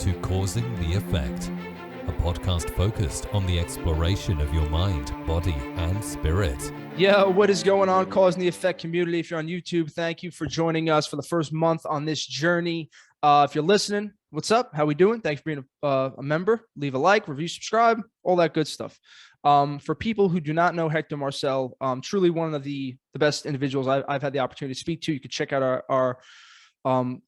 to Causing the Effect, a podcast focused on the exploration of your mind, body, and spirit. Yeah, what is going on, Causing the Effect community? If you're on YouTube, thank you for joining us for the first month on this journey. If you're listening, what's up? How we doing? Thanks for being a member. Leave a like, review, subscribe, all that good stuff. For people who do not know Hector Marcel, truly one of the best individuals I've had the opportunity to speak to. You could check out our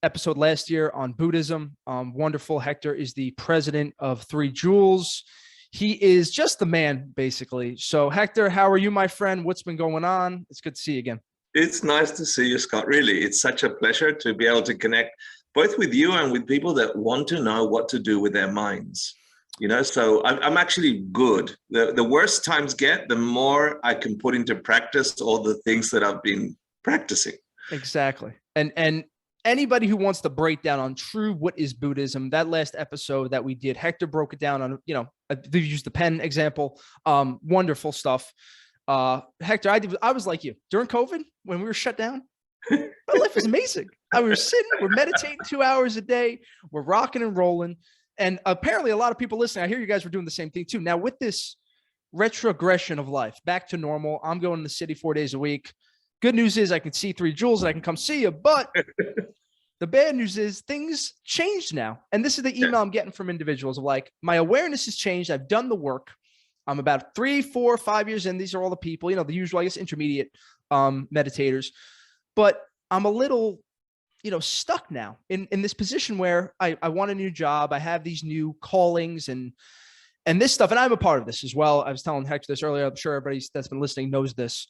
episode last year on Buddhism. Wonderful. Hector is the president of Three Jewels. He is just the man, basically. So Hector, how are you, my friend? What's been going on? It's good to see you again. It's nice to see you, Scott. Really, it's such a pleasure to be able to connect both with you and with people that want to know what to do with their minds. You know, so I'm actually good. The worse times get, the more I can put into practice all the things that I've been practicing. Exactly. And anybody who wants to break down on true what is Buddhism, that last episode that we did, Hector broke it down on, they used the pen example. Wonderful stuff. Hector, I was like you during COVID when we were shut down. My life was amazing. We were sitting, we're meditating 2 hours a day, we're rocking and rolling. And apparently a lot of people listening, I hear you guys were doing the same thing too. Now with this retrogression of life, back to normal, I'm going to the city 4 days a week. Good news is I can see Three Jewels and I can come see you, but the bad news is things changed now. And this is the email I'm getting from individuals of like, my awareness has changed. I've done the work. I'm about 3, 4, 5 years in. These are all the people, the usual, I guess, intermediate meditators. But I'm a little, stuck now in this position where I want a new job. I have these new callings and this stuff. And I'm a part of this as well. I was telling Hector this earlier. I'm sure everybody that's been listening knows this.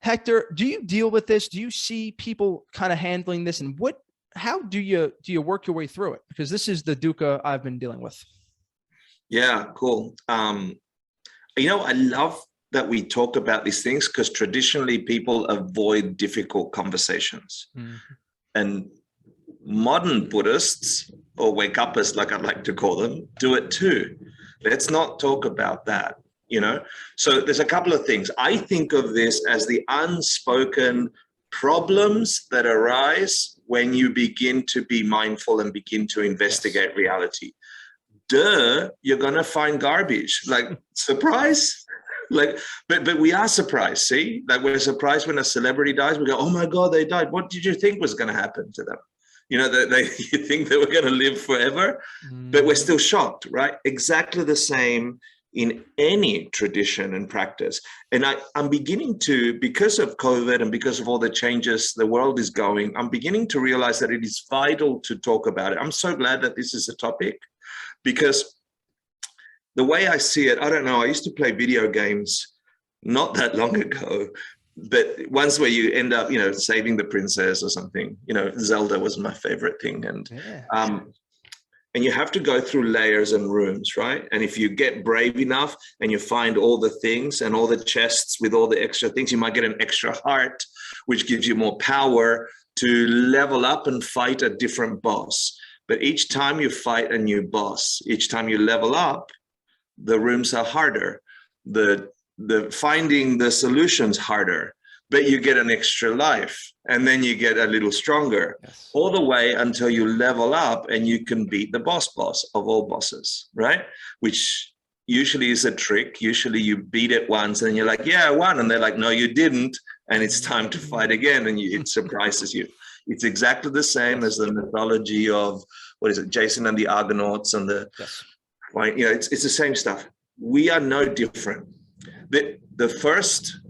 Hector, do you deal with this? Do you see people kind of handling this? And how do you work your way through it? Because this is the dukkha I've been dealing with. Yeah, cool. I love that we talk about these things because traditionally people avoid difficult conversations. Mm-hmm. And modern Buddhists, or wake-uppers like I'd like to call them, do it too. Let's not talk about that. So there's a couple of things. I think of this as the unspoken problems that arise when you begin to be mindful and begin to investigate reality. You're gonna find garbage. Like, surprise? But we are surprised. See, like we're surprised when a celebrity dies. We go, oh my God, they died. What did you think was going to happen to them? You think they were going to live forever, but we're still shocked, right? Exactly the same in any tradition and practice. And I'm beginning to, because of COVID and because of all the changes the world is going, I'm beginning to realize that it is vital to talk about it. I'm so glad that this is a topic because the way I see it, I don't know, I used to play video games not that long ago, but ones where you end up, saving the princess or something. Zelda was my favorite thing. And you have to go through layers and rooms, right? And if you get brave enough and you find all the things and all the chests with all the extra things, you might get an extra heart, which gives you more power to level up and fight a different boss. But each time you fight a new boss, each time you level up, the rooms are harder, the finding the solutions harder, but you get an extra life and then you get a little stronger, yes, all the way until you level up and you can beat the boss of all bosses, right? Which usually is a trick. Usually you beat it once and you're like, yeah, I won. And they're like, no, you didn't. And it's time to fight again. And it surprises you. It's exactly the same as the mythology of, Jason and the Argonauts and the... Yes. It's the same stuff. We are no different. The first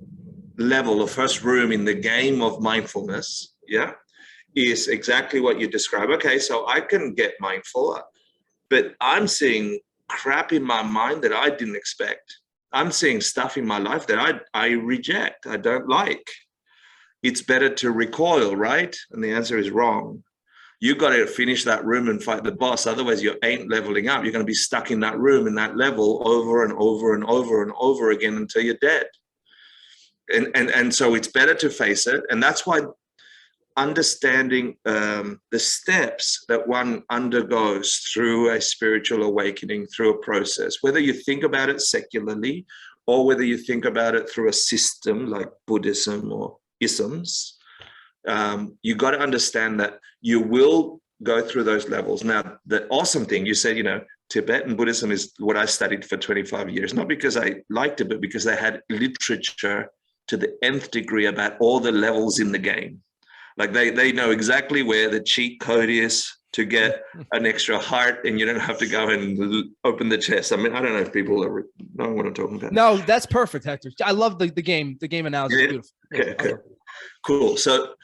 level or first room in the game of mindfulness, is exactly what you describe. Okay, so I can get mindful, but I'm seeing crap in my mind that I didn't expect. I'm seeing stuff in my life that I reject, I don't like. It's better to recoil, right? And the answer is wrong. You got to finish that room and fight the boss. Otherwise, you ain't leveling up. You're going to be stuck in that room, in that level, over and over and over and over again until you're dead. And so it's better to face it. And that's why understanding the steps that one undergoes through a spiritual awakening, through a process, whether you think about it secularly or whether you think about it through a system like Buddhism or isms, you got to understand that you will go through those levels. Now, the awesome thing, you said, Tibetan Buddhism is what I studied for 25 years, not because I liked it, but because they had literature to the nth degree about all the levels in the game. Like they know exactly where the cheat code is to get an extra heart, and you don't have to go and open the chest. I mean, I don't know if people know what I'm talking about. No, that's perfect, Hector. I love the game. The game analogy is beautiful. Okay. Cool. So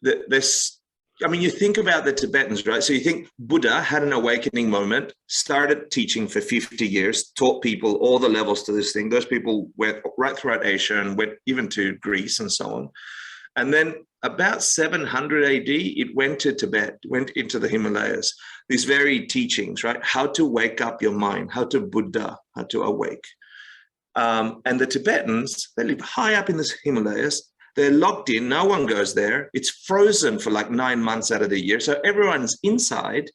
you think about the Tibetans, right? So you think Buddha had an awakening moment, started teaching for 50 years, taught people all the levels to this thing. Those people went right throughout Asia and went even to Greece and so on. And then about 700 AD, it went to Tibet, went into the Himalayas. These very teachings, right? How to wake up your mind, how to Buddha, how to awake. And the Tibetans, they live high up in the Himalayas. They're locked in. No one goes there. It's frozen for like 9 months out of the year. So everyone's inside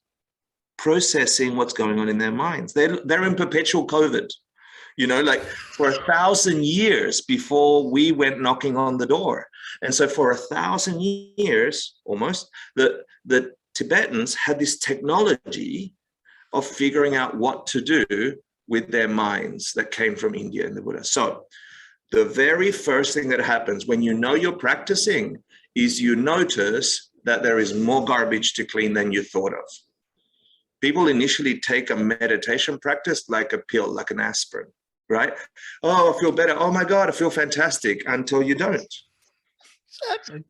processing what's going on in their minds. They're in perpetual COVID, like for 1,000 years before we went knocking on the door. And so for 1,000 years, almost, the Tibetans had this technology of figuring out what to do with their minds that came from India and the Buddha. So the very first thing that happens when you're practicing is you notice that there is more garbage to clean than you thought of. People initially take a meditation practice like a pill, like an aspirin, right? Oh, I feel better. Oh my God, I feel fantastic, until you don't. Exactly.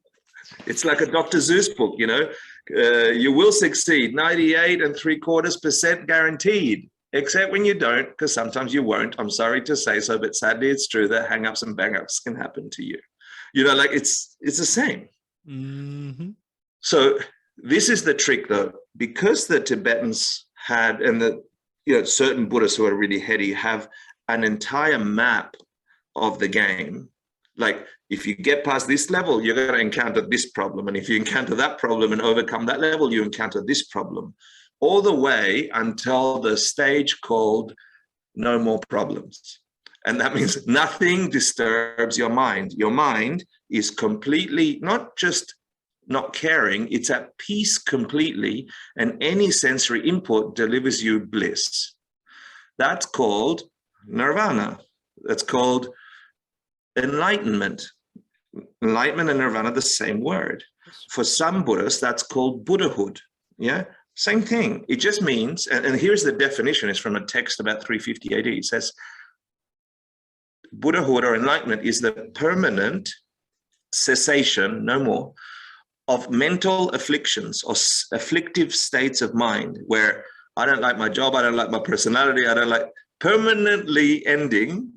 It's like a Dr. Seuss book, you will succeed, 98.75% guaranteed. Except when you don't, because sometimes you won't. I'm sorry to say so, but sadly it's true that hang-ups and bang-ups can happen to you. It's the same. Mm-hmm. So this is the trick, though, because the Tibetans had, and certain Buddhists who are really heady have an entire map of the game. Like, if you get past this level, you're going to encounter this problem. And if you encounter that problem and overcome that level, you encounter this problem. All the way until the stage called no more problems. And that means nothing disturbs your mind. Your mind is completely, not just not caring, it's at peace completely, and any sensory input delivers you bliss. That's called nirvana. That's called enlightenment. Enlightenment and nirvana are the same word. For some Buddhists, that's called Buddhahood. Yeah. Same thing. It just means, and here's the definition, it's from a text about 350 AD. It says, Buddhahood or enlightenment is the permanent cessation, no more, of mental afflictions or afflictive states of mind where I don't like my job, I don't like my personality, I don't like, permanently ending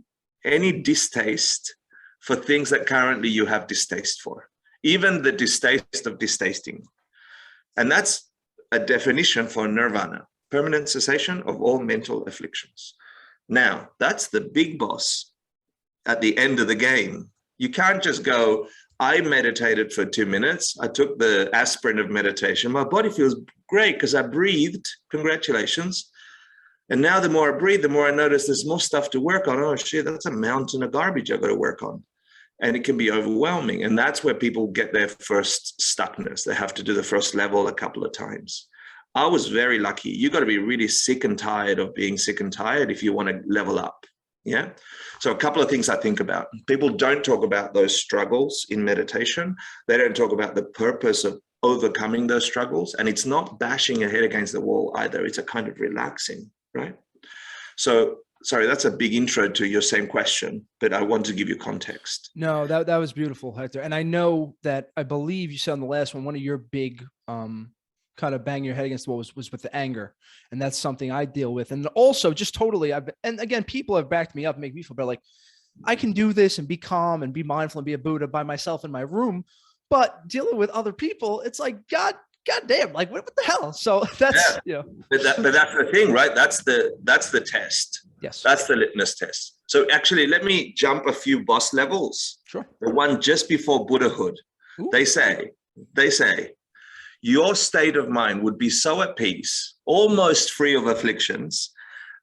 any distaste for things that currently you have distaste for, even the distaste of distasting. And that's a definition for nirvana, permanent cessation of all mental afflictions. Now, that's the big boss at the end of the game. You can't just go, I meditated for 2 minutes. I took the aspirin of meditation. My body feels great because I breathed. Congratulations. And now the more I breathe, the more I notice there's more stuff to work on. Oh shit, that's a mountain of garbage I've got to work on. And it can be overwhelming. And that's where people get their first stuckness. They have to do the first level a couple of times. I was very lucky. You got to be really sick and tired of being sick and tired if you want to level up. Yeah. So a couple of things I think about. People don't talk about those struggles in meditation. They don't talk about the purpose of overcoming those struggles. And it's not bashing your head against the wall either. It's a kind of relaxing, right? So sorry, that's a big intro to your same question, but I want to give you context. No, that was beautiful, Hector. And I know that, I believe you said on the last one of your big kind of bang your head against the wall was with the anger. And that's something I deal with. And also just totally, and again, people have backed me up, make me feel better. Like, I can do this and be calm and be mindful and be a Buddha by myself in my room, but dealing with other people, it's like, God damn, like what the hell? So that's, But that's the thing, right? That's the test. Yes. That's the litmus test. So actually, let me jump a few boss levels. Sure. The one just before Buddhahood. Ooh. They say, your state of mind would be so at peace, almost free of afflictions,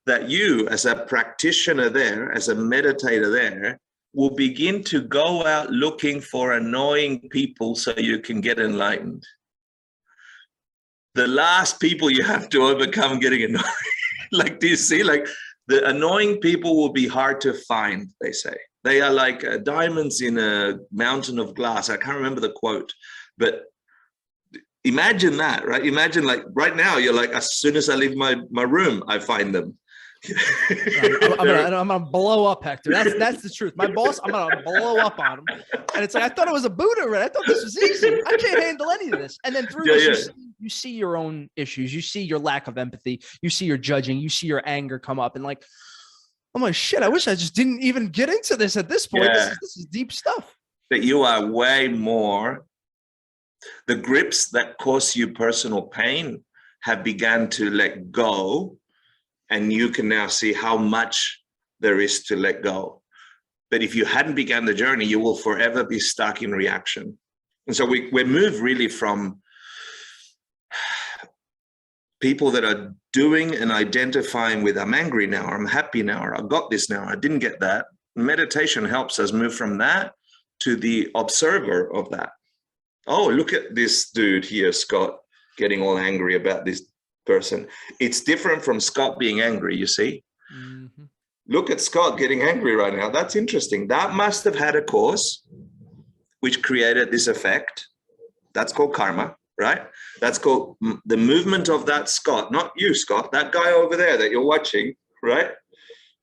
that you, as a practitioner there, as a meditator there, will begin to go out looking for annoying people so you can get enlightened. the last people you have to overcome getting annoyed. Like, do you see? Like, the annoying people will be hard to find, they say. They are like diamonds in a mountain of glass. I can't remember the quote, but imagine that, right? Imagine, like, right now, you're like, as soon as I leave my room, I find them. I'm gonna blow up Hector. That's the truth. My boss, I'm gonna blow up on him. And it's like, I thought it was a Buddha, right? I thought this was easy. I can't handle any of this. And then through this, you see your own issues. You see your lack of empathy. You see your judging. You see your anger come up. And like, I'm like, shit, I wish I just didn't even get into this at this point. Yeah. This is deep stuff. That you are way more. The grips that cause you personal pain have begun to let go. And you can now see how much there is to let go. But if you hadn't begun the journey, you will forever be stuck in reaction. And so we move really from people that are doing and identifying with, I'm angry now, or I'm happy now, or I got this now, I didn't get that. Meditation helps us move from that to the observer of that. Oh, look at this dude here, Scott, getting all angry about this person. It's different from Scott being angry, you see. Mm-hmm. Look at Scott getting angry right now. That's interesting. That must have had a cause which created this effect. That's called karma, right? That's called the movement of that Scott, not you, Scott, that guy over there that you're watching, right?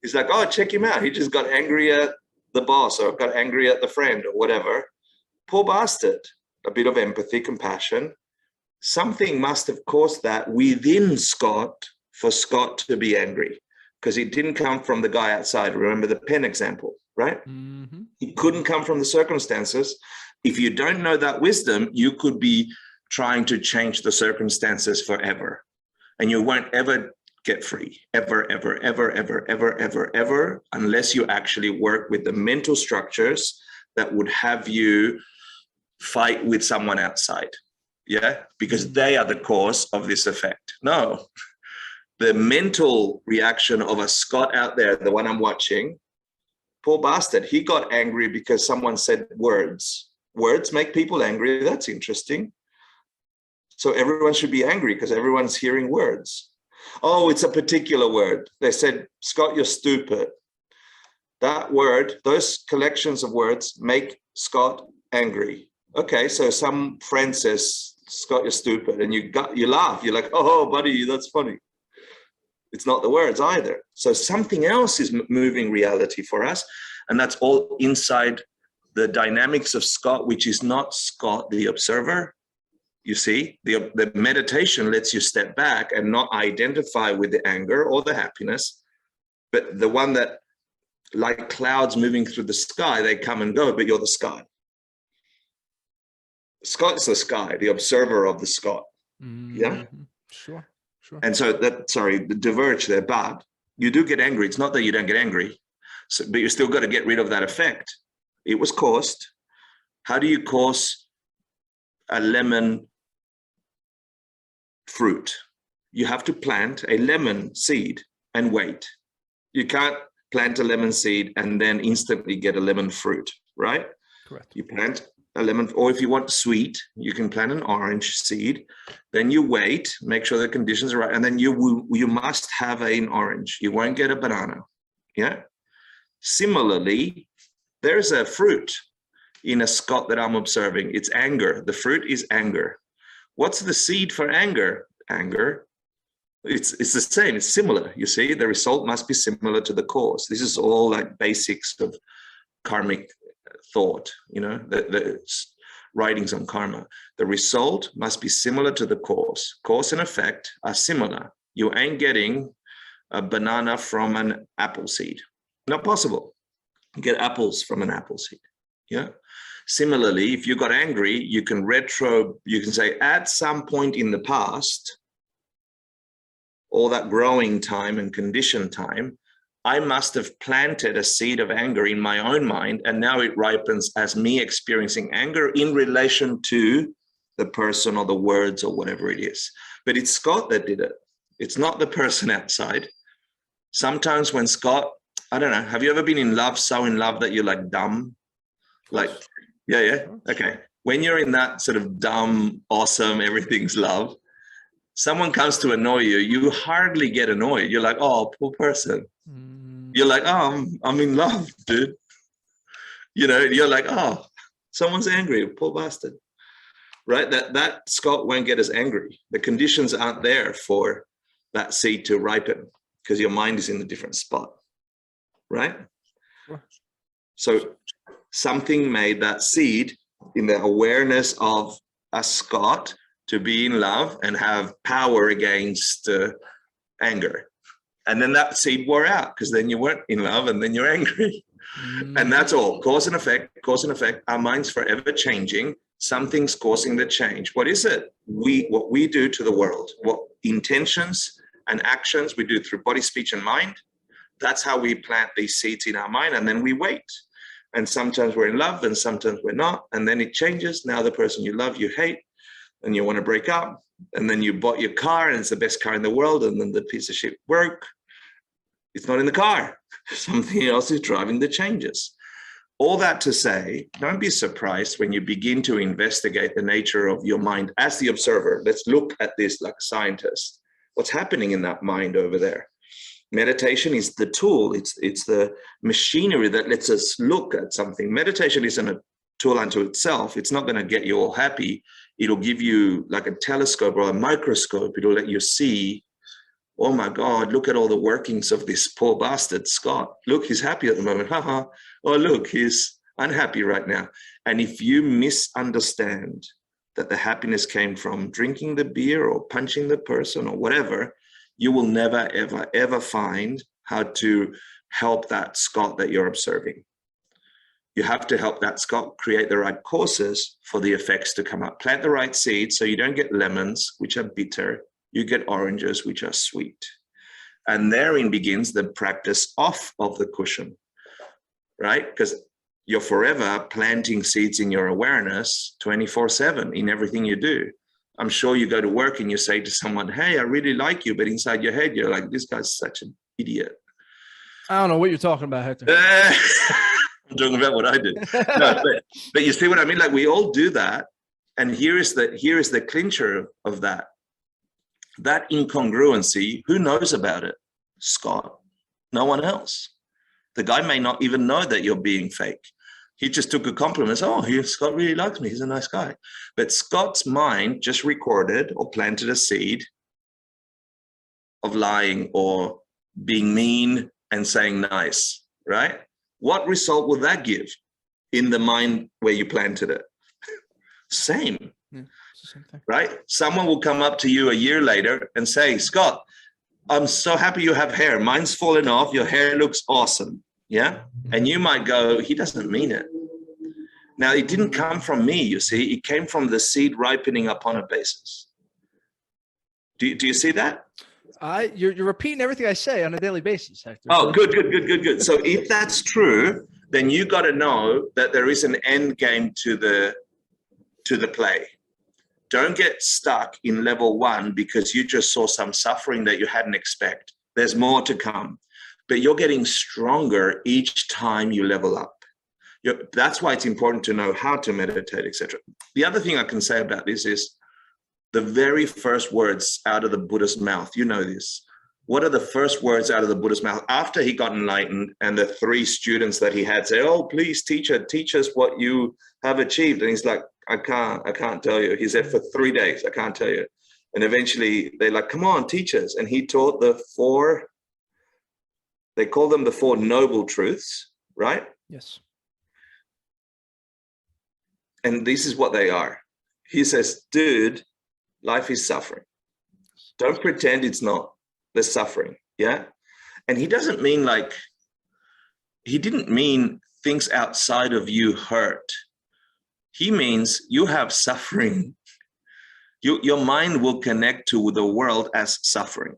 He's like, oh, check him out. He just got angry at the boss or got angry at the friend or whatever. Poor bastard. A bit of empathy, compassion. Something must have caused that within Scott for Scott to be angry, because it didn't come from the guy outside. Remember the pen example, right? Mm-hmm. It couldn't come from the circumstances. If you don't know that wisdom, you could be trying to change the circumstances forever, and you won't ever get free, ever, ever, ever, ever, ever, ever, ever, unless you actually work with the mental structures that would have you fight with someone outside. Yeah, because they are the cause of this effect. No, the mental reaction of a Scott out there, the one I'm watching, poor bastard, he got angry because someone said words. Words make people angry. That's interesting. So everyone should be angry because everyone's hearing words. Oh, it's a particular word. They said, Scott, you're stupid. That word, those collections of words make Scott angry. Okay, so some friend says, Scott, you're stupid, and you laugh. You're like, oh, buddy, that's funny. It's not the words either. So something else is moving reality for us, and that's all inside the dynamics of Scott, which is not Scott, the observer. You see, the meditation lets you step back and not identify with the anger or the happiness, but the one that, like clouds moving through the sky, they come and go, but you're the sky. Scott's the sky, the observer of the Scott. Mm-hmm. Yeah? Sure. And so the diverge there, but you do get angry. It's not that you don't get angry, but you still got to get rid of that effect. It was caused. How do you cause a lemon fruit? You have to plant a lemon seed and wait. You can't plant a lemon seed and then instantly get a lemon fruit, right? Correct. You plant a lemon, or if you want sweet, you can plant an orange seed. Then you wait, make sure the conditions are right, and then you must have an orange. You won't get a banana. Yeah. Similarly, there's a fruit in a Scott that I'm observing. It's anger. The fruit is anger. What's the seed for anger? Anger. It's the same. It's similar. You see, the result must be similar to the cause. This is all like basics of karmic thought, the writings on karma. The result must be similar to the cause. Cause and effect are similar. You ain't getting a banana from an apple seed. Not possible. You get apples from an apple seed. Yeah. Similarly, if you got angry, you can say at some point in the past, all that growing time and condition time, I must have planted a seed of anger in my own mind, and now it ripens as me experiencing anger in relation to the person or the words or whatever it is. But it's Scott that did it. It's not the person outside. Sometimes when Scott, I don't know, have you ever been in love, so in love that you're like dumb? Like, yeah. Okay. When you're in that sort of dumb, awesome, everything's love, Someone comes to annoy you, you hardly get annoyed. You're like, oh, poor person. You're like, oh, I'm in love, dude. You know, you're like, oh, someone's angry, poor bastard. Right? That Scott won't get as angry. The conditions aren't there for that seed to ripen because your mind is in a different spot. Right? So something made that seed in the awareness of a Scott to be in love and have power against anger. And then that seed wore out because then you weren't in love and then you're angry. And that's all. Cause and effect, cause and effect. Our mind's forever changing. Something's causing the change. What is it? What we do to the world, what intentions and actions we do through body, speech, and mind. That's how we plant these seeds in our mind. And then we wait. And sometimes we're in love and sometimes we're not. And then it changes. Now the person you love, you hate, and you want to break up. And then you bought your car and it's the best car in the world. And then the piece of shit work. It's not in the car. Something else is driving the changes. All that to say, don't be surprised when you begin to investigate the nature of your mind as the observer. Let's look at this like a scientist. What's happening in that mind over there? Meditation is the tool. It's the machinery that lets us look at something. Meditation isn't a tool unto itself. It's not going to get you all happy. It'll give you like a telescope or a microscope. It'll let you see, oh my God, look at all the workings of this poor bastard, Scott. Look, he's happy at the moment. Haha. Oh, look, he's unhappy right now. And if you misunderstand that the happiness came from drinking the beer or punching the person or whatever, you will never, ever, ever find how to help that Scott that you're observing. You have to help that Scott create the right causes for the effects to come up. Plant the right seeds so you don't get lemons, which are bitter. You get oranges, which are sweet. And therein begins the practice off of the cushion, right? Because you're forever planting seeds in your awareness 24/7 in everything you do. I'm sure you go to work and you say to someone, hey, I really like you. But inside your head, you're like, this guy's such an idiot. I don't know what you're talking about, Hector. I'm talking about what I do. No, but you see what I mean? Like we all do that. And here is the clincher of that. That incongruency, who knows about it? Scott. No one else. The guy may not even know that you're being fake. He just took a compliment. Oh, Scott really likes me. He's a nice guy. But Scott's mind just recorded or planted a seed of lying or being mean and saying nice, right? What result will that give in the mind where you planted it? Same. Yeah, it's the same thing. Right? Someone will come up to you a year later and say, Scott, I'm so happy you have hair. Mine's fallen off. Your hair looks awesome. Yeah. And you might go, he doesn't mean it. Now, it didn't come from me, you see. It came from the seed ripening upon a basis. Do you see that? You're repeating everything I say on a daily basis, Hector. Oh, good. So if that's true, then you got to know that there is an end game to the play. Don't get stuck in level 1 because you just saw some suffering that you hadn't expected. There's more to come. But you're getting stronger each time you level up. That's why it's important to know how to meditate, etc. The other thing I can say about this is the very first words out of the Buddha's mouth. You know this. What are the first words out of the Buddha's mouth after he got enlightened and the 3 students that he had say, oh, please, teacher, teach us what you have achieved. And he's like, I can't tell you. He said for 3 days, I can't tell you. And eventually they're like, come on, teach us. And he taught they call them the 4 noble truths, right? Yes. And this is what they are. He says, dude, life is suffering. Don't pretend it's not. There's suffering, yeah? And he didn't mean things outside of you hurt. He means you have suffering. Your mind will connect to the world as suffering.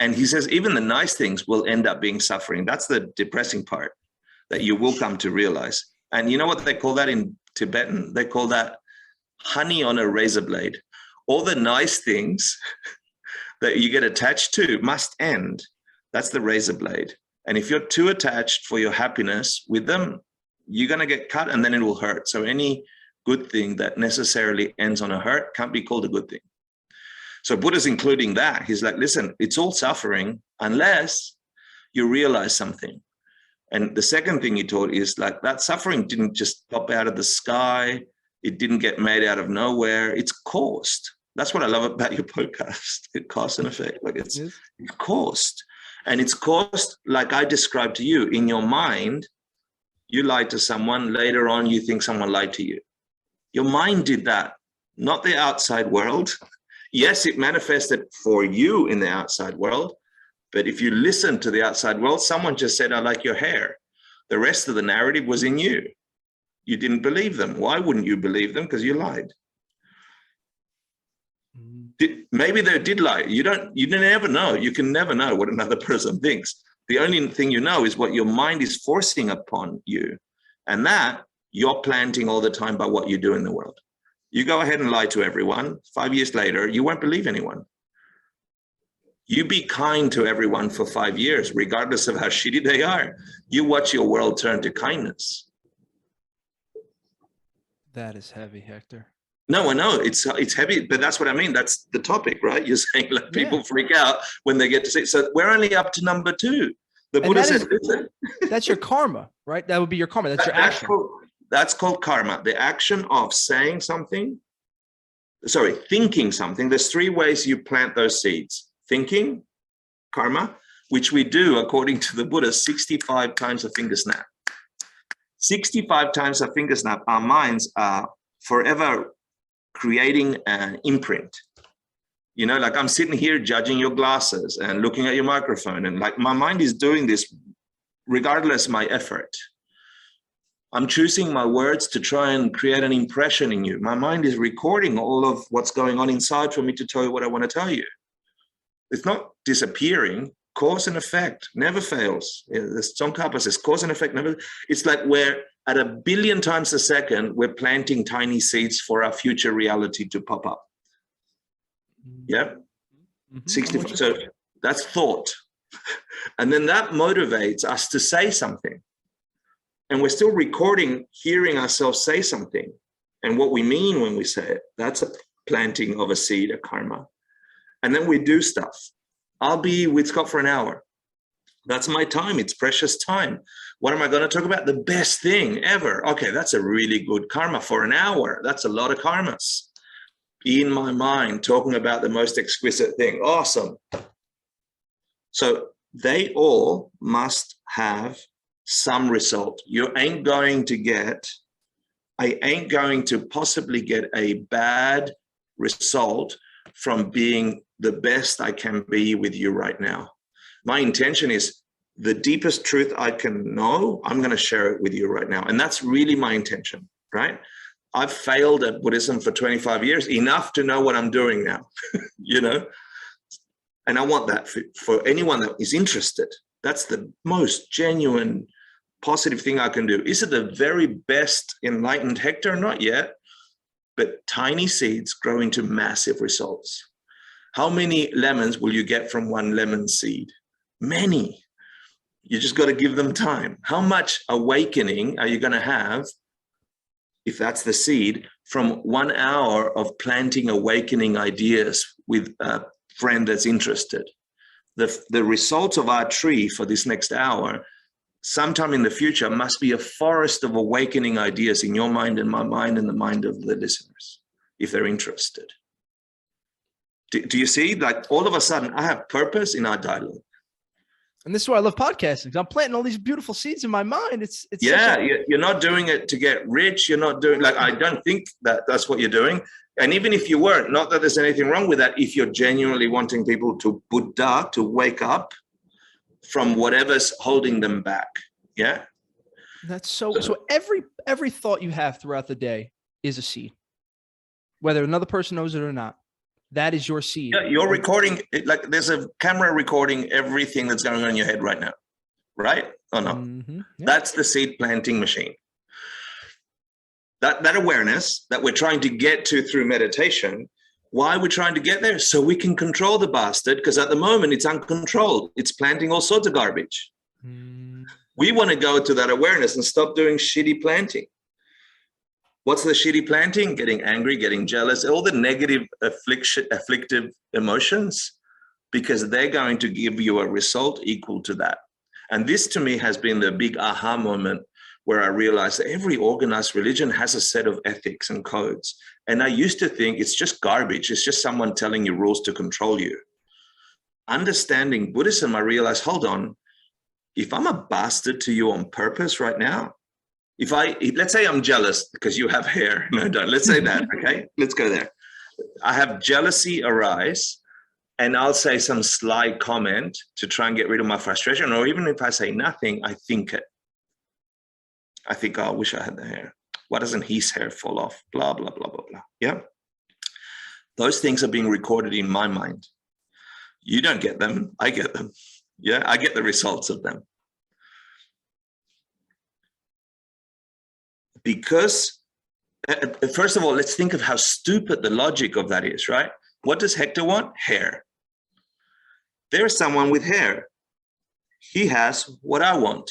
And he says, even the nice things will end up being suffering. That's the depressing part that you will come to realize. And you know what they call that in Tibetan? They call that honey on a razor blade. All the nice things that you get attached to must end. That's the razor blade. And if you're too attached for your happiness with them, you're going to get cut and then it will hurt. So any good thing that necessarily ends on a hurt can't be called a good thing. So Buddha's including that. He's like, listen, it's all suffering unless you realize something. And the second thing he taught is like that suffering didn't just pop out of the sky. It didn't get made out of nowhere. It's caused. That's what I love about your podcast. It cause and effect. Like it's caused. And it's caused, like I described to you, in your mind, you lied to someone. Later on, you think someone lied to you. Your mind did that, not the outside world. Yes, it manifested for you in the outside world. But if you listen to the outside world, someone just said, I like your hair. The rest of the narrative was in you. You didn't believe them. Why wouldn't you believe them? Because you lied. Maybe they did lie. You never know. You can never know what another person thinks. The only thing you know is what your mind is forcing upon you. And that you're planting all the time by what you do in the world. You go ahead and lie to everyone. 5 years later, you won't believe anyone. You be kind to everyone for 5 years, regardless of how shitty they are. You watch your world turn to kindness. That is heavy, Hector. No, I know it's heavy, but that's what I mean. That's the topic, right? You're saying like people freak out when they get to say, so we're only up to number 2. The Buddha said, listen. That's your karma, right? That would be your karma. That's your action. That's called karma. The action of saying something, thinking something. There's 3 ways you plant those seeds. Thinking, karma, which we do, according to the Buddha, 65 times a finger snap. 65 times a finger snap, our minds are forever creating an imprint. You know, like I'm sitting here judging your glasses and looking at your microphone, and like my mind is doing this regardless of my effort. I'm choosing my words to try and create an impression in you. My mind is recording all of what's going on inside for me to tell you what I want to tell you. It's not disappearing. Cause and effect never fails. The Tsongkhapa says cause and effect never. It's like we're at 1 billion times a second, we're planting tiny seeds for our future reality to pop up. Yeah. 65. So that's thought. And then that motivates us to say something. And we're still recording, hearing ourselves say something. And what we mean when we say it, that's a planting of a seed, a karma. And then we do stuff. I'll be with Scott for an hour. That's my time. It's precious time. What am I going to talk about? The best thing ever. Okay, that's a really good karma for an hour. That's a lot of karmas. In my mind, talking about the most exquisite thing. Awesome. So they all must have some result. I ain't going to possibly get a bad result from being the best I can be with you right now. My intention is the deepest truth I can know, I'm going to share it with you right now. And that's really my intention, right? I've failed at Buddhism for 25 years, enough to know what I'm doing now, you know? And I want that for anyone that is interested. That's the most genuine, positive thing I can do. Is it the very best enlightened Hector? Not yet, but tiny seeds grow into massive results. How many lemons will you get from one lemon seed? Many. You just got to give them time. How much awakening are you going to have, if that's the seed, from 1 hour of planting awakening ideas with a friend that's interested? The results of our tree for this next hour, sometime in the future, must be a forest of awakening ideas in your mind and my mind and the mind of the listeners, if they're interested. Do you see? Like all of a sudden, I have purpose in our dialogue. And this is why I love podcasting, because I'm planting all these beautiful seeds in my mind. It's you're not doing it to get rich. You're not doing, like, I don't think that that's what you're doing. And even if you weren't, not that there's anything wrong with that, if you're genuinely wanting people to Buddha, to wake up from whatever's holding them back. Yeah. That's so every thought you have throughout the day is a seed, whether another person knows it or not. That is your seed. Yeah, you're recording, like there's a camera recording everything that's going on in your head right now, right? Or no? Mm-hmm. Yeah. That's the seed planting machine. That awareness that we're trying to get to through meditation, why we're trying to get there? So we can control the bastard, because at the moment it's uncontrolled. It's planting all sorts of garbage. We want to go to that awareness and stop doing shitty planting. What's the shitty planting? Getting angry, getting jealous, all the negative afflictive emotions, because they're going to give you a result equal to that. And this to me has been the big aha moment where I realized that every organized religion has a set of ethics and codes. And I used to think it's just garbage. It's just someone telling you rules to control you. Understanding Buddhism, I realized, hold on, if I'm a bastard to you on purpose right now, let's say I'm jealous because you have hair. No, don't. Let's say that, okay? Let's go there. I have jealousy arise, and I'll say some sly comment to try and get rid of my frustration. Or even if I say nothing, I think it. I think, oh, I wish I had the hair. Why doesn't his hair fall off? Blah, blah, blah, blah, blah. Yeah. Those things are being recorded in my mind. You don't get them. I get them. Yeah. I get the results of them. Because, first of all, let's think of how stupid the logic of that is, right? What does Hector want? Hair. There's someone with hair. He has what I want.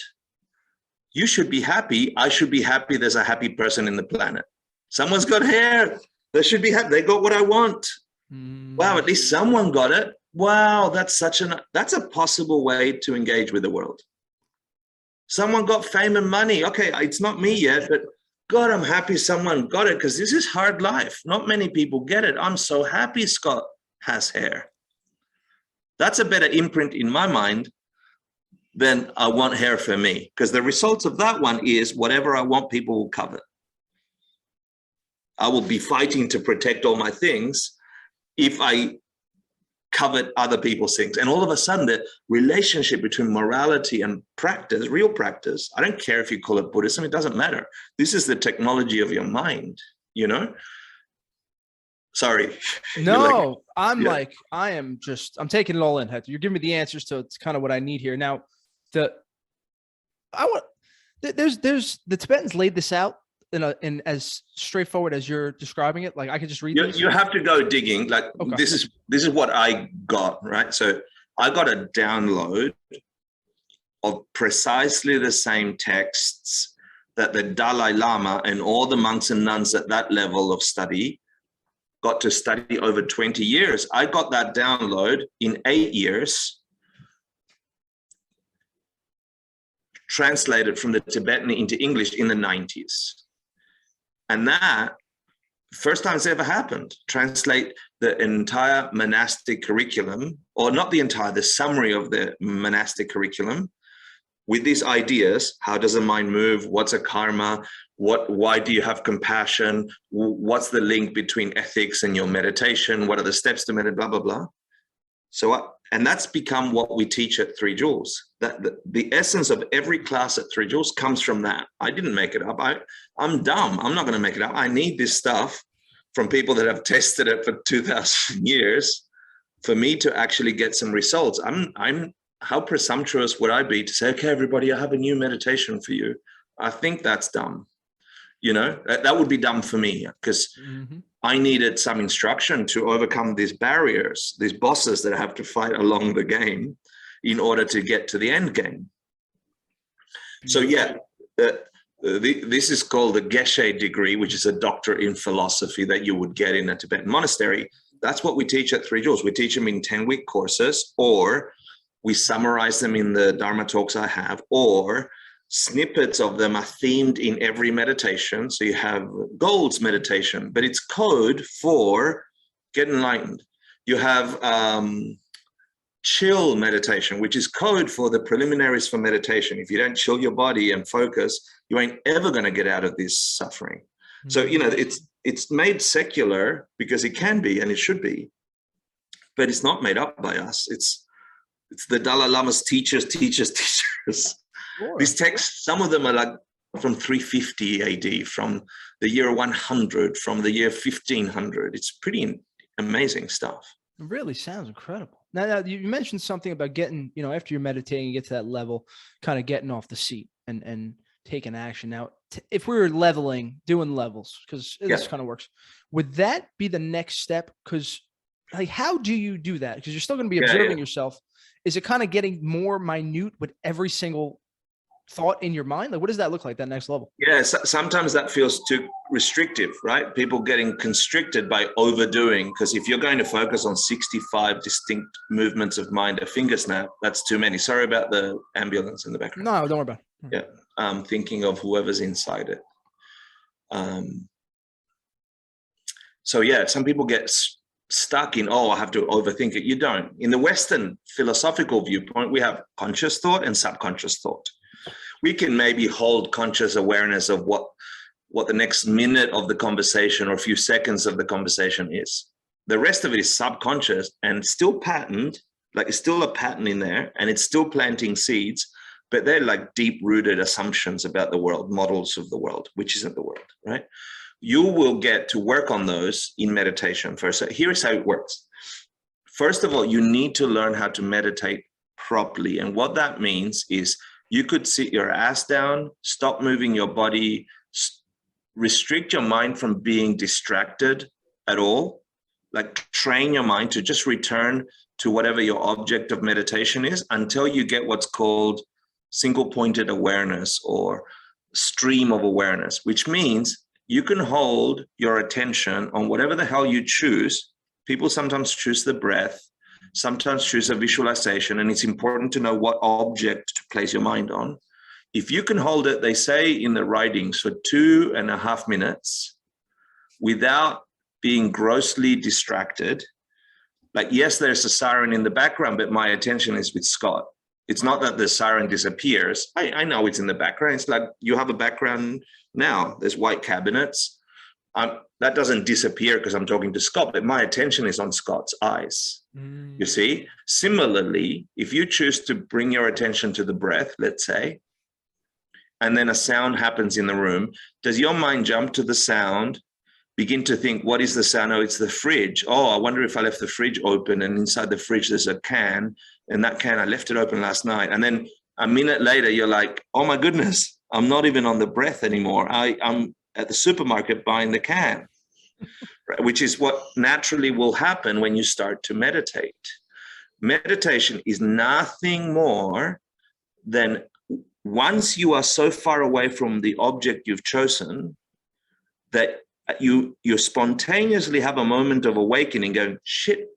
You should be happy. I should be happy there's a happy person in the planet. Someone's got hair. They should be happy. They got what I want. Wow, at least someone got it. Wow, that's a possible way to engage with the world. Someone got fame and money. Okay, it's not me yet, but God, I'm happy someone got it, because this is hard life. Not many people get it. I'm so happy Scott has hair. That's a better imprint in my mind than I want hair for me, because the results of that one is whatever I want, people will covet. I will be fighting to protect all my things if I covet other people's things. And all of a sudden, the relationship between morality and practice, real practice, I don't care if you call it Buddhism, it doesn't matter. This is the technology of your mind, you know? Sorry. No, I'm taking it all in, Hector. You're giving me the answers to it's kind of what I need here. Now, there's the Tibetans laid this out in as straightforward as you're describing it. Like I could just read this. You have to go digging. Like okay. This is what I got, right? So I got a download of precisely the same texts that the Dalai Lama and all the monks and nuns at that level of study got to study over 20 years. I got that download in 8 years, translated from the Tibetan into English in the 90s. And that, first time it's ever happened, translate the entire monastic curriculum, or not the entire, the summary of the monastic curriculum with these ideas. How does the mind move? What's a karma? Why do you have compassion? What's the link between ethics and your meditation? What are the steps to meditate? Blah, blah, blah. And that's become what we teach at 3 Joules. That the essence of every class at 3 Joules comes from that. I didn't make it up. I'm dumb. I'm not going to make it up. I need this stuff from people that have tested it for 2,000 years for me to actually get some results. How presumptuous would I be to say, okay, everybody, I have a new meditation for you? I think that's dumb. You know, that would be dumb for me, because I needed some instruction to overcome these barriers, these bosses that I have to fight along the game in order to get to the end game. So yeah, this is called the Geshe degree, which is a doctorate in philosophy that you would get in a Tibetan monastery. That's what we teach at 3 Joules. We teach them in 10-week courses, or we summarize them in the Dharma talks I have, or snippets of them are themed in every meditation. So you have Gold's meditation, but it's code for get enlightened. You have chill meditation, which is code for the preliminaries for meditation. If you don't chill your body and focus, you ain't ever going to get out of this suffering. So, you know, it's made secular because it can be and it should be, but it's not made up by us. It's the Dalai Lama's teachers. Sure. These texts, some of them are like from 350 AD, from the year 100, from the year 1500. It's pretty amazing stuff. It really sounds incredible. Now you mentioned something about getting, you know, after you're meditating, you get to that level, kind of getting off the seat and taking action. Now, if we were doing levels, because this kind of works, would that be the next step? Because like, how do you do that? Because you're still going to be observing yourself. Is it kind of getting more minute with every single thought in your mind? Like, what does that look like, that next level? Yeah, sometimes that feels too restrictive, right? People getting constricted by overdoing, because if you're going to focus on 65 distinct movements of mind, a finger snap, that's too many. Sorry about the ambulance in the background. No, don't worry about it. Yeah, I'm thinking of whoever's inside it. So yeah, some people get stuck in, oh, I have to overthink it. You don't. In the Western philosophical viewpoint, we have conscious thought and subconscious thought. We can maybe hold conscious awareness of what the next minute of the conversation or a few seconds of the conversation is. The rest of it is subconscious and still patterned, like it's still a pattern in there, and it's still planting seeds, but they're like deep-rooted assumptions about the world, models of the world, which isn't the world, right? You will get to work on those in meditation first. So here's how it works. First of all, you need to learn how to meditate properly. And what that means is you could sit your ass down, stop moving your body, restrict your mind from being distracted at all. Like train your mind to just return to whatever your object of meditation is until you get what's called single-pointed awareness or stream of awareness, which means you can hold your attention on whatever the hell you choose. People sometimes choose the breath, sometimes choose a visualization, and it's important to know what object to place your mind on. If you can hold it, they say in the writings, for 2.5 minutes without being grossly distracted. Like, yes, there's a siren in the background, but my attention is with Scott. It's not that the siren disappears. I know it's in the background. It's like you have a background now. There's white cabinets. That doesn't disappear because I'm talking to Scott, but my attention is on Scott's eyes. You see? Similarly, if you choose to bring your attention to the breath, let's say, and then a sound happens in the room, does your mind jump to the sound, begin to think, what is the sound? Oh, it's the fridge. Oh, I wonder if I left the fridge open and inside the fridge there's a can, and that can, I left it open last night. And then a minute later, you're like, oh my goodness, I'm not even on the breath anymore. I'm at the supermarket buying the can, right? Which is what naturally will happen when you start to meditate. Meditation is nothing more than once you are so far away from the object you've chosen that you spontaneously have a moment of awakening going, shit,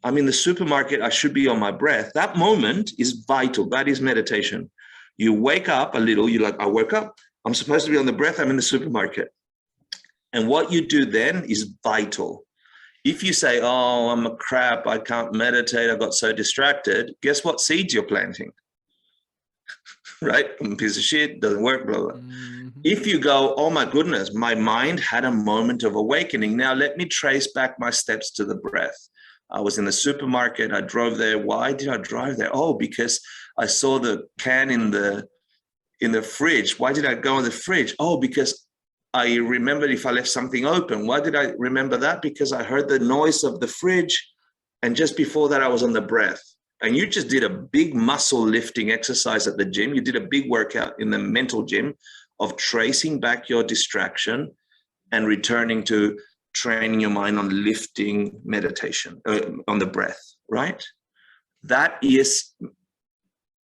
I'm in the supermarket, I should be on my breath. That moment is vital. That is meditation. You wake up a little, you're like, I woke up, I'm supposed to be on the breath, I'm in the supermarket. And what you do then is vital. If you say, oh, I'm a crap, I can't meditate, I got so distracted, guess what seeds you're planting? Right? I'm a piece of shit, doesn't work, blah, blah. If you go, oh my goodness, my mind had a moment of awakening. Now let me trace back my steps to the breath. I was in the supermarket, I drove there. Why did I drive there? Oh, because I saw the can in the fridge. Why did I go in the fridge? Oh, because I remembered if I left something open. Why did I remember that? Because I heard the noise of the fridge. And just before that, I was on the breath. And you just did a big muscle lifting exercise at the gym. You did a big workout in the mental gym of tracing back your distraction and returning to training your mind on lifting meditation, on the breath, right? That is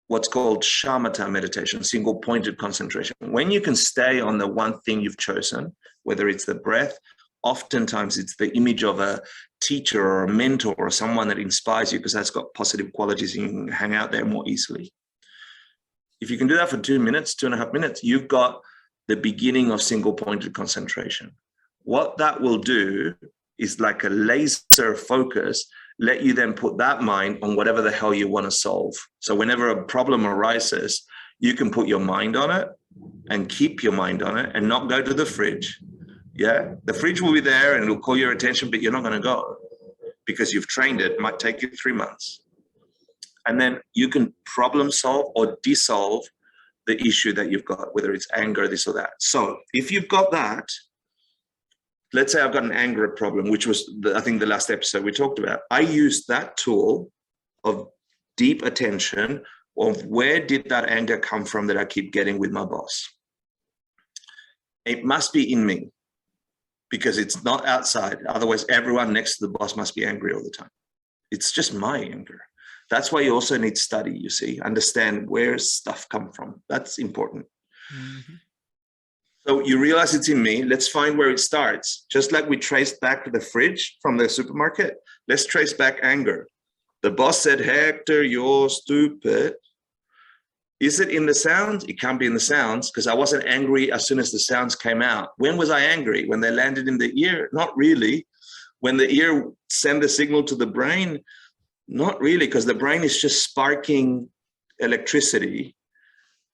what's called shamatha meditation, single-pointed concentration. When you can stay on the one thing you've chosen, whether it's the breath, oftentimes it's the image of a teacher or a mentor or someone that inspires you because that's got positive qualities and you can hang out there more easily. If you can do that for 2 minutes, 2.5 minutes, you've got the beginning of single-pointed concentration. What that will do is like a laser focus, let you then put that mind on whatever the hell you want to solve. So whenever a problem arises, you can put your mind on it and keep your mind on it and not go to the fridge. Yeah, the fridge will be there and it'll call your attention, but you're not going to go because you've trained it. It might take you 3 months. And then you can problem solve or dissolve the issue that you've got, whether it's anger, this or that. So if you've got that, let's say I've got an anger problem, which was, I think, the last episode we talked about. I used that tool of deep attention of where did that anger come from that I keep getting with my boss? It must be in me because it's not outside. Otherwise, everyone next to the boss must be angry all the time. It's just my anger. That's why you also need study, you see, understand where stuff come from. That's important. Mm-hmm. So you realize it's in me. Let's find where it starts. Just like we traced back to the fridge from the supermarket, let's trace back anger. The boss said, Hector, you're stupid. Is it in the sounds? It can't be in the sounds, because I wasn't angry as soon as the sounds came out. When was I angry? When they landed in the ear? Not really. When the ear sent the signal to the brain? Not really, because the brain is just sparking electricity.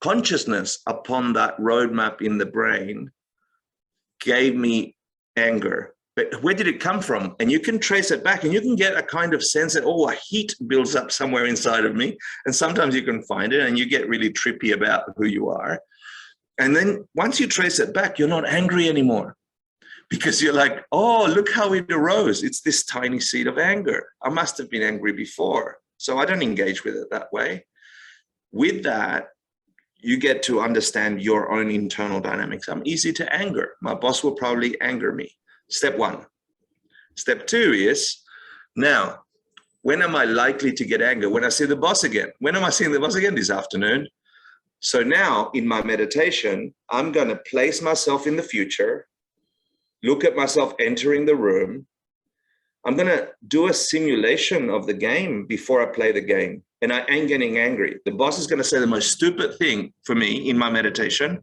Consciousness upon that roadmap in the brain gave me anger. But where did it come from? And you can trace it back, and you can get a kind of sense that, a heat builds up somewhere inside of me. And sometimes you can find it, and you get really trippy about who you are. And then once you trace it back, you're not angry anymore, because you're like, look how it arose. It's this tiny seed of anger. I must have been angry before. So I don't engage with it that way. With that, you get to understand your own internal dynamics. I'm easy to anger. My boss will probably anger me. Step one. Step two is, now, when am I likely to get anger? When I see the boss again. When am I seeing the boss again? This afternoon. So now in my meditation, I'm going to place myself in the future, look at myself entering the room. I'm going to do a simulation of the game before I play the game. And I ain't getting angry. The boss is going to say the most stupid thing for me in my meditation,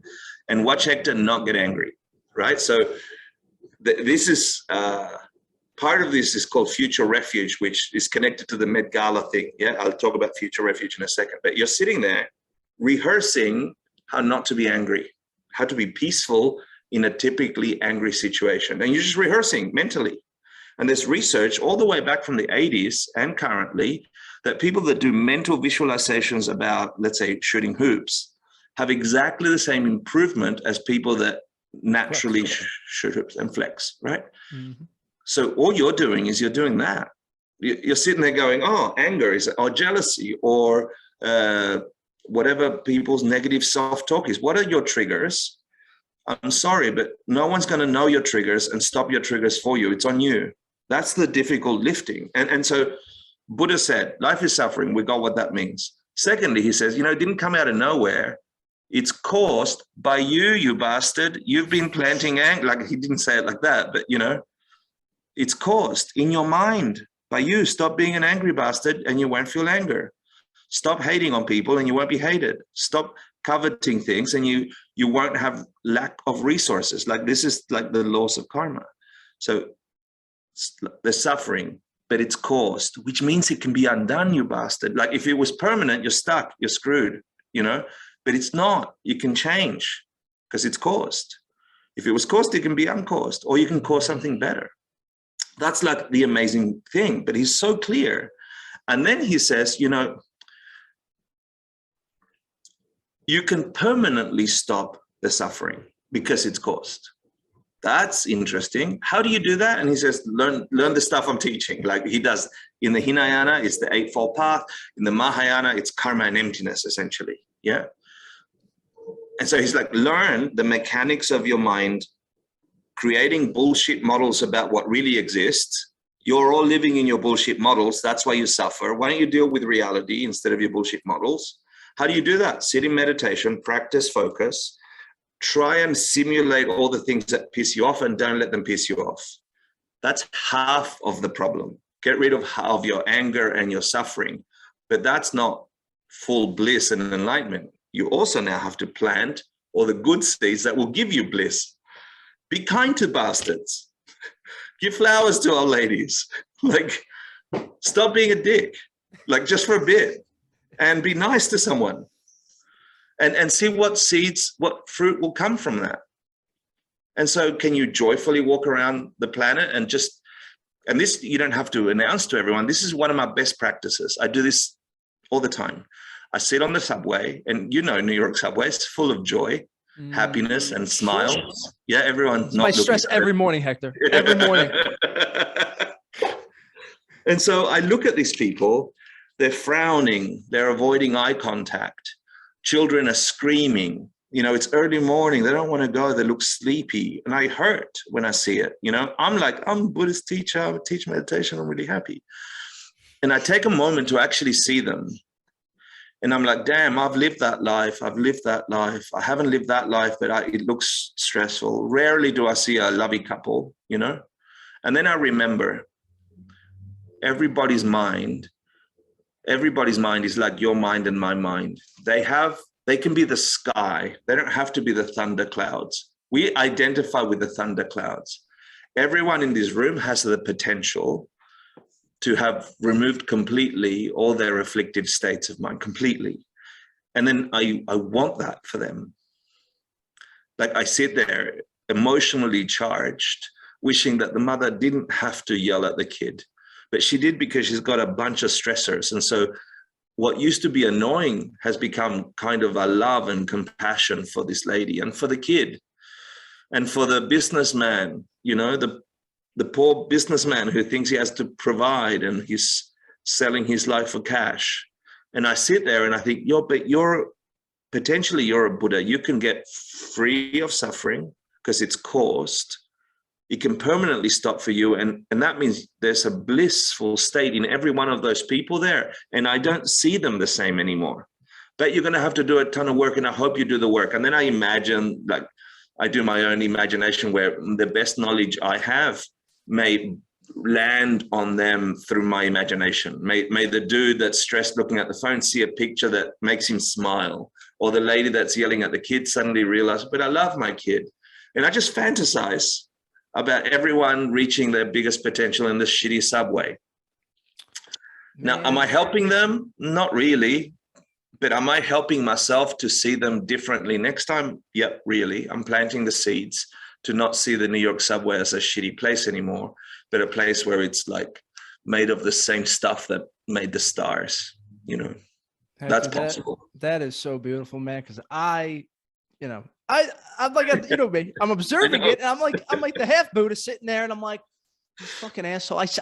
and watch Hector not get angry, right? So this is, part of this is called Future Refuge, which is connected to the Medgar Gala thing. Yeah, I'll talk about Future Refuge in a second. But you're sitting there rehearsing how not to be angry, how to be peaceful in a typically angry situation. And you're just rehearsing mentally. And there's research all the way back from the 80s and currently that people that do mental visualizations about, let's say, shooting hoops have exactly the same improvement as people that naturally shoot hoops and flex, right? Mm-hmm. So all you're doing is you're doing that. You're sitting there going, anger is, or jealousy, or whatever people's negative self-talk is. What are your triggers? I'm sorry, but no one's going to know your triggers and stop your triggers for you. It's on you. That's the difficult lifting. And so Buddha said, life is suffering. We got what that means. Secondly, he says, it didn't come out of nowhere. It's caused by you, you bastard. You've been planting anger. Like, he didn't say it like that, but it's caused in your mind by you. Stop being an angry bastard and you won't feel anger. Stop hating on people and you won't be hated. Stop coveting things and you won't have lack of resources. Like, this is like the laws of karma. So the suffering, but it's caused, which means it can be undone, you bastard. Like, if it was permanent, you're stuck, you're screwed, but it's not. You can change because it's caused. If it was caused, it can be uncaused, or you can cause something better. That's like the amazing thing, but he's so clear. And then he says, you can permanently stop the suffering because it's caused. That's interesting. How do you do that? And he says, learn the stuff I'm teaching. Like he does in the Hinayana, it's the Eightfold Path. In the Mahayana, it's karma and emptiness, essentially. Yeah. And so he's like, learn the mechanics of your mind, creating bullshit models about what really exists. You're all living in your bullshit models. That's why you suffer. Why don't you deal with reality instead of your bullshit models? How do you do that? Sit in meditation, practice focus, try and simulate all the things that piss you off and don't let them piss you off. That's half of the problem. Get rid of your anger and your suffering. But that's not full bliss and enlightenment. You also now have to plant all the good seeds that will give you bliss. Be kind to bastards. Give flowers to old ladies. Like, stop being a dick, like just for a bit, and be nice to someone. And see what seeds, what fruit will come from that. And so can you joyfully walk around the planet and this you don't have to announce to everyone. This is one of my best practices. I do this all the time. I sit on the subway, and New York subway is full of joy, happiness, and smiles. Yeah, everyone. My stress every morning, Hector. Every morning. And so I look at these people, they're frowning, they're avoiding eye contact. Children are screaming. It's early morning. They don't want to go. They look sleepy. And I hurt when I see it. I'm a Buddhist teacher. I teach meditation. I'm really happy. And I take a moment to actually see them. And I'm like, damn, I've lived that life. I've lived that life. I haven't lived that life, but it looks stressful. Rarely do I see a lovey couple, you know? And then I remember everybody's mind is like your mind and my mind. They can be the sky. They don't have to be the thunder clouds. We identify with the thunder clouds. Everyone in this room has the potential to have removed completely all their afflicted states of mind, completely. And then I want that for them. Like I sit there emotionally charged, wishing that the mother didn't have to yell at the kid, but she did because she's got a bunch of stressors. And so what used to be annoying has become kind of a love and compassion for this lady and for the kid and for the businessman, you know, the poor businessman who thinks he has to provide and he's selling his life for cash. And I sit there and I think, you're potentially a Buddha. You can get free of suffering because it's caused. It can permanently stop for you. And that means there's a blissful state in every one of those people there. And I don't see them the same anymore. But you're going to have to do a ton of work, and I hope you do the work. And then I imagine, like I do my own imagination where the best knowledge I have may land on them through my imagination. May the dude that's stressed looking at the phone see a picture that makes him smile, or the lady that's yelling at the kid suddenly realize, but I love my kid. And I just fantasize about everyone reaching their biggest potential in this shitty subway. Man. Now, am I helping them? Not really. But am I helping myself to see them differently next time? Yep, really. I'm planting the seeds to not see the New York subway as a shitty place anymore, but a place where it's like made of the same stuff that made the stars, you know. That's possible. That is so beautiful, man. Because I'm like, you know me, I'm observing it, and I'm like the half Buddha sitting there, and I'm like, this fucking asshole. It's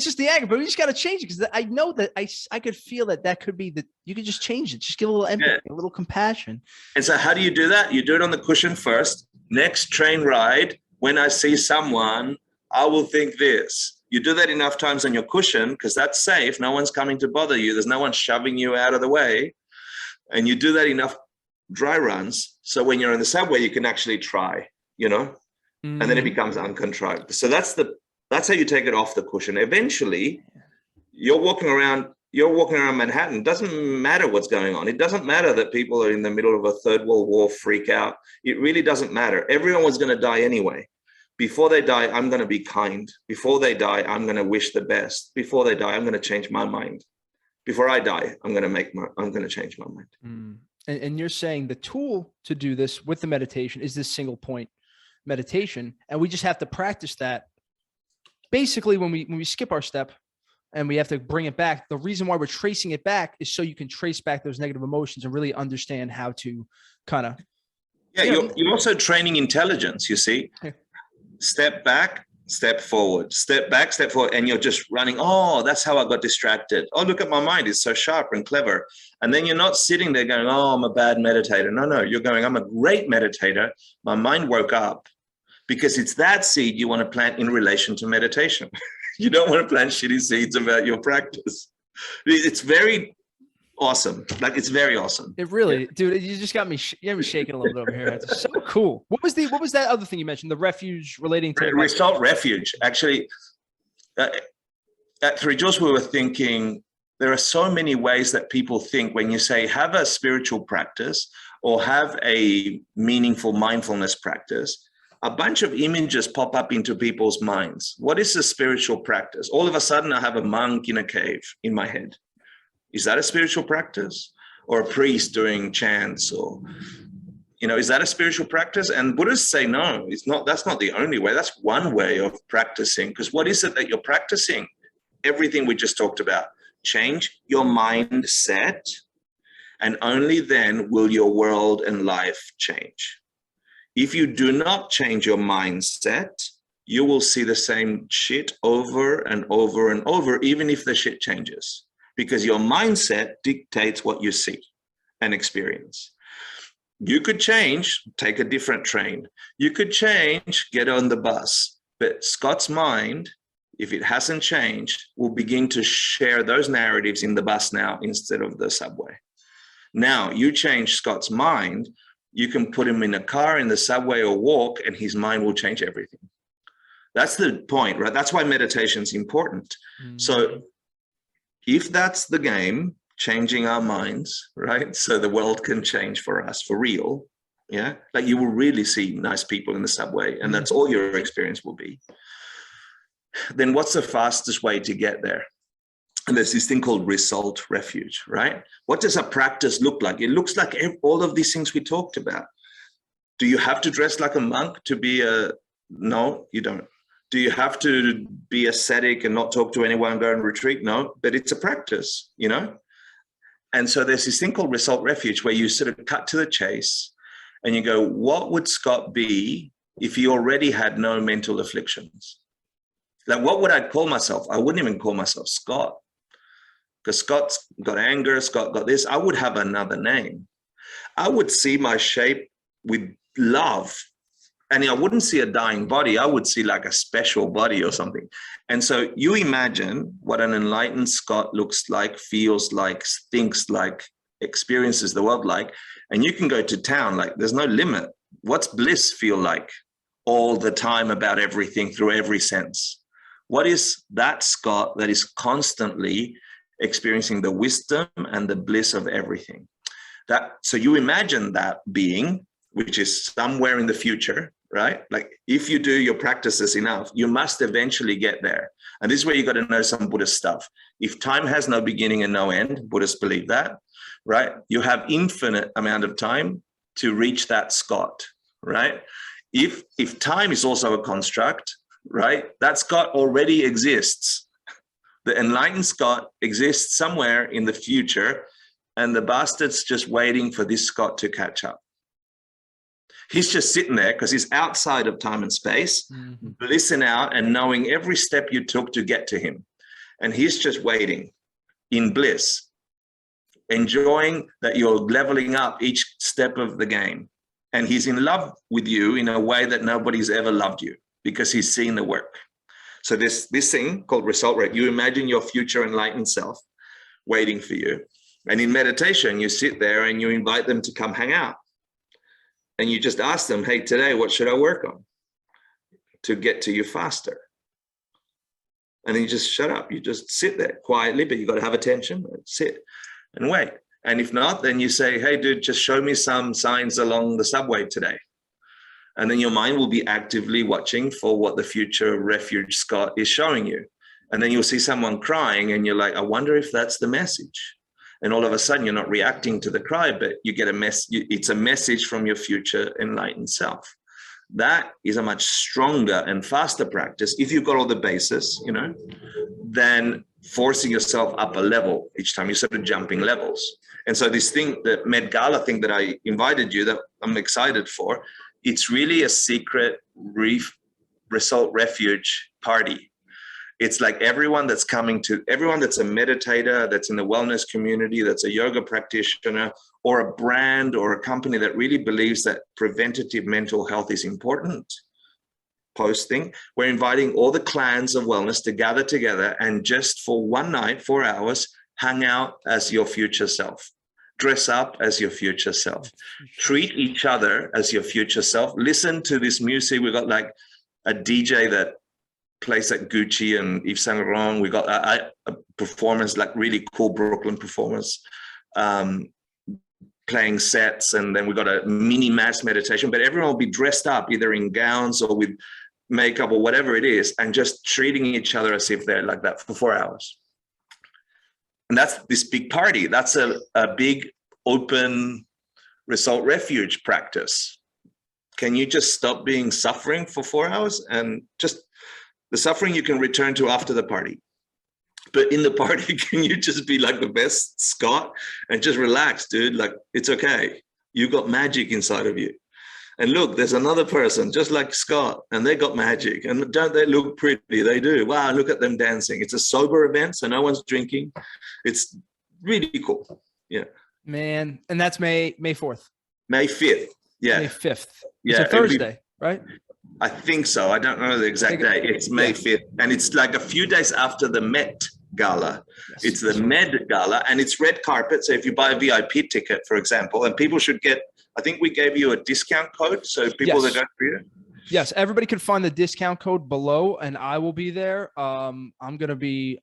just the anger, but we just got to change it, because I know that I could feel that could be you could just change it. Just give a little empathy, a little compassion. And so how do you do that? You do it on the cushion first. Next train ride, when I see someone, I will think this. You do that enough times on your cushion, because that's safe. No one's coming to bother you. There's no one shoving you out of the way. And you do that enough dry runs, so when you're in the subway, you can actually try, you know. And then it becomes uncontrived. So that's how you take it off the cushion. Eventually, you're walking around Manhattan. It doesn't matter what's going on. It doesn't matter that people are in the middle of a third world war freak out. It really doesn't matter. Everyone was going to die anyway. Before they die, I'm going to be kind. Before they die, I'm going to wish the best. Before they die, I'm going to change my mind. Before I die, I'm going to change my mind. And you're saying the tool to do this with the meditation is this single point meditation, and we just have to practice that. Basically, when we skip our step and we have to bring it back, the reason why we're tracing it back is so you can trace back those negative emotions and really understand how to kind of. Yeah, you're also training intelligence, you see. Yeah. Step back, step forward, step back, step forward, and you're just running. Oh, that's how I got distracted. Oh, look at my mind. It's so sharp and clever. And then you're not sitting there going, oh, I'm a bad meditator. No, you're going, I'm a great meditator. My mind woke up, because it's that seed you want to plant in relation to meditation. You don't want to plant shitty seeds about your practice. It's very awesome. Like, it's very awesome. It really, dude, you just got me shaking a little bit over here. It's so cool. What was that other thing you mentioned? The refuge relating to Result refuge. Actually, at Three Jewels, we were thinking there are so many ways that people think when you say have a spiritual practice or have a meaningful mindfulness practice. A bunch of images pop up into people's minds. What is a spiritual practice? All of a sudden, I have a monk in a cave in my head. Is that a spiritual practice? Or a priest doing chants? Or, is that a spiritual practice? And Buddhists say, no, it's not. That's not the only way. That's one way of practicing. Because what is it that you're practicing? Everything we just talked about. Change your mindset, and only then will your world and life change. If you do not change your mindset, you will see the same shit over and over and over, even if the shit changes, because your mindset dictates what you see and experience. You could change, take a different train. You could change, get on the bus. But Scott's mind if it hasn't changed, will begin to share those narratives in the bus now instead of the subway. Now, you change Scott's mind, you can put him in a car, in the subway, or walk, and his mind will change everything. That's the point, right? That's why meditation is important. So if that's the game, changing our minds, right? So the world can change for us, for real. Yeah. Like you will really see nice people in the subway, and that's all your experience will be. Then what's the fastest way to get there? And there's this thing called result refuge, right? What does a practice look like? It looks like all of these things we talked about. Do you have to dress like a monk to be no, you don't. Do you have to be ascetic and not talk to anyone, go and retreat? No, but it's a practice, you know? And so there's this thing called result refuge where you sort of cut to the chase and you go, what would Scott be if he already had no mental afflictions? Like, what would I call myself? I wouldn't even call myself Scott, because Scott's got anger, Scott got this. I would have another name. I would see my shape with love. And I wouldn't see a dying body. I would see like a special body or something. And so you imagine what an enlightened Scott looks like, feels like, thinks like, experiences the world like, and you can go to town. Like, there's no limit. What's bliss feel like all the time about everything through every sense? What is that Scott that is constantly experiencing the wisdom and the bliss of everything? So you imagine that being, which is somewhere in the future, right? Like if you do your practices enough, you must eventually get there. And this is where you got to know some Buddhist stuff. If time has no beginning and no end, Buddhists believe that, right? You have infinite amount of time to reach that Scott, right? If time is also a construct, right? That Scott already exists. The enlightened Scott exists somewhere in the future, and the bastard's just waiting for this Scott to catch up. He's just sitting there because he's outside of time and space, blissing out and knowing every step you took to get to him. And he's just waiting in bliss, enjoying that you're leveling up each step of the game. And he's in love with you in a way that nobody's ever loved you, because he's seen the work. So this thing called result rate, you imagine your future enlightened self waiting for you. And in meditation, you sit there and you invite them to come hang out. And you just ask them, hey, today, what should I work on to get to you faster? And then you just shut up. You just sit there quietly, but you got to have attention, sit and wait. And if not, then you say, hey, dude, just show me some signs along the subway today. And then your mind will be actively watching for what the future refuge Scott is showing you. And then you'll see someone crying and you're like, I wonder if that's the message. And all of a sudden you're not reacting to the cry, but you get it's a message from your future enlightened self. That is a much stronger and faster practice if you've got all the bases, you know, than forcing yourself up a level each time. You're sort of jumping levels. And so this thing, the Medgar Gala thing that I invited you, that I'm excited for, it's really a secret result refuge party. It's like everyone that's a meditator, that's in the wellness community, that's a yoga practitioner, or a brand or a company that really believes that preventative mental health is important. Posting, we're inviting all the clans of wellness to gather together and just for one night, 4 hours, hang out as your future self. Dress up as your future self. Treat each other as your future self. Listen to this music. We've got like a DJ that plays at Gucci and Yves Saint Laurent. We got a performance, like really cool Brooklyn performers playing sets, and then we got a mini mass meditation. But everyone will be dressed up either in gowns or with makeup or whatever it is, and just treating each other as if they're like that for 4 hours. And that's this big party. That's a big open result refuge practice. Can you just stop being suffering for 4 hours and just the suffering you can return to after the party? But in the party, can you just be like the best Scott and just relax, dude? Like, it's okay. You got magic inside of you. And look, there's another person just like Scott, and they got magic. And don't they look pretty? They do. Wow, look at them dancing. It's a sober event, so no one's drinking. It's really cool. Yeah. Man. And that's May 4th. May 5th. Yeah. May 5th. Yeah. It's a Thursday, right? I think so. I don't know the exact date. It's May 5th. And it's like a few days after the Met Gala. Yes, it's the Med Gala, and it's red carpet. So if you buy a VIP ticket, for example, and people should get, I think we gave you a discount code. So people that go through it. Yes, everybody can find the discount code below, and I will be there. I'm gonna be,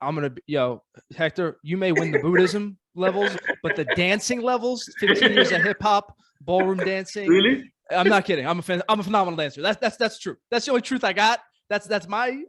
Hector, you may win the Buddhism levels, but the dancing levels, 15 years of hip hop, ballroom dancing. Really? I'm not kidding. I'm a phenomenal dancer. That's true. That's the only truth I got. That's my.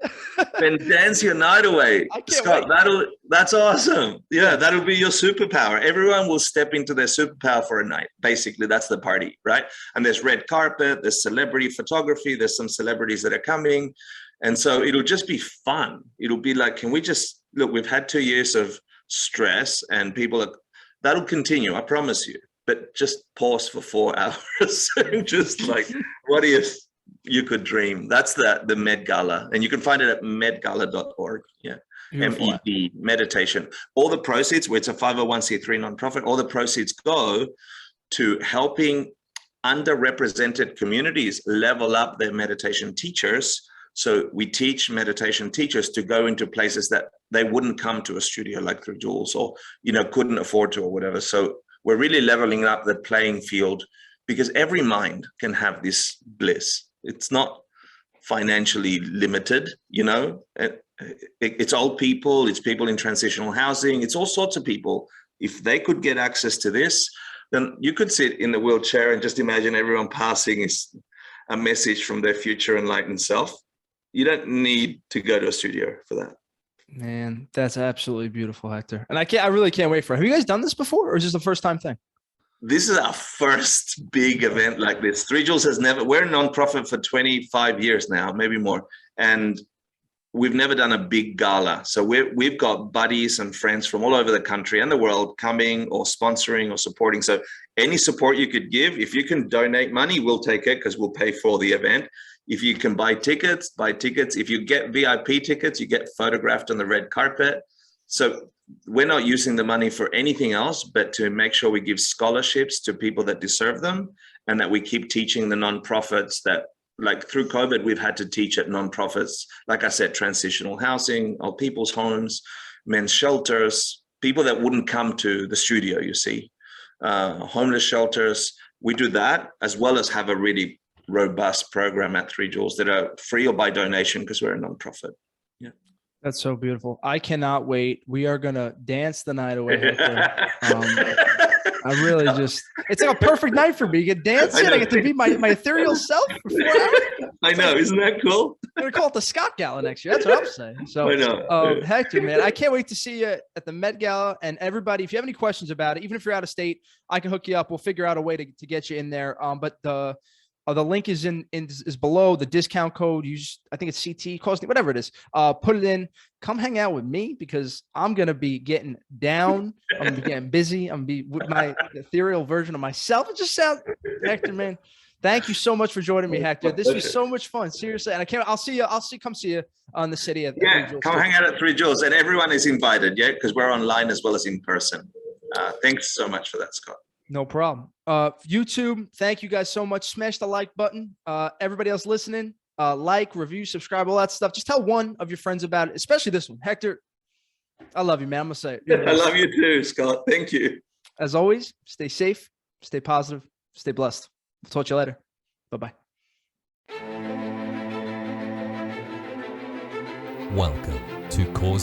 Then dance your night away, Scott. Wait. That's awesome. Yeah, that'll be your superpower. Everyone will step into their superpower for a night. Basically, that's the party, right? And there's red carpet. There's celebrity photography. There's some celebrities that are coming, and so it'll just be fun. It'll be like, can we just look? We've had 2 years of stress, and that'll continue. I promise you. But just pause for 4 hours and just like, what if you could dream? That's the Med Gala. And you can find it at medgala.org. Yeah. Beautiful. MED, meditation. All the proceeds, it's a 501c3 nonprofit, all the proceeds go to helping underrepresented communities level up their meditation teachers. So we teach meditation teachers to go into places that they wouldn't come to a studio like 3 Jewels or, couldn't afford to or whatever. So we're really leveling up the playing field because every mind can have this bliss. It's not financially limited, It's old people, it's people in transitional housing, it's all sorts of people. If they could get access to this, then you could sit in the wheelchair and just imagine everyone passing a message from their future enlightened self. You don't need to go to a studio for that. Man, that's absolutely beautiful, Hector. And I really can't wait for it. Have you guys done this before, or is this the first time thing? This is our first big event like this. 3 Jewels we're a nonprofit for 25 years now, maybe more. And we've never done a big gala. So we've got buddies and friends from all over the country and the world coming or sponsoring or supporting. So any support you could give, if you can donate money, we'll take it because we'll pay for the event. If you can buy tickets, buy tickets. If you get VIP tickets, you get photographed on the red carpet. So we're not using the money for anything else, but to make sure we give scholarships to people that deserve them, and that we keep teaching the nonprofits that, like through COVID, we've had to teach at nonprofits, like I said, transitional housing, old people's homes, men's shelters, people that wouldn't come to the studio, homeless shelters. We do that as well as have a really robust program at 3 Jewels that are free or by donation because we're a nonprofit. Yeah. That's so beautiful. I cannot wait. We are going to dance the night away. I really it's like a perfect night for me. You get dancing. I get to be my ethereal self for 4 hours. I know. Isn't that cool? I'm going to call it the Scott Gala next year. That's what I'm saying. So, I know. Hector, man, I can't wait to see you at the Met Gala. And everybody, if you have any questions about it, even if you're out of state, I can hook you up. We'll figure out a way to get you in there. But the link is is below. The discount code, I think it's CTE, cost, whatever it is. Put it in. Come hang out with me because I'm gonna be getting down. I'm gonna be getting busy. I'm gonna be with my ethereal version of myself. It just sounds, Hector, man. Thank you so much for joining me, Hector. This was so much fun. Seriously, and I'll see you. Come see you on the city. Come hang out at 3 Jewels, and everyone is invited. Yeah, because we're online as well as in person. Thanks so much for that, Scott. No problem. YouTube, thank you guys so much. Smash the like button. Everybody else listening, like, review, subscribe, all that stuff. Just tell one of your friends about it, especially this one. Hector, I love you, man. I'm going to say it. I love you too, Scott. Thank you. As always, stay safe, stay positive, stay blessed. We'll talk to you later. Bye-bye. Welcome to Cause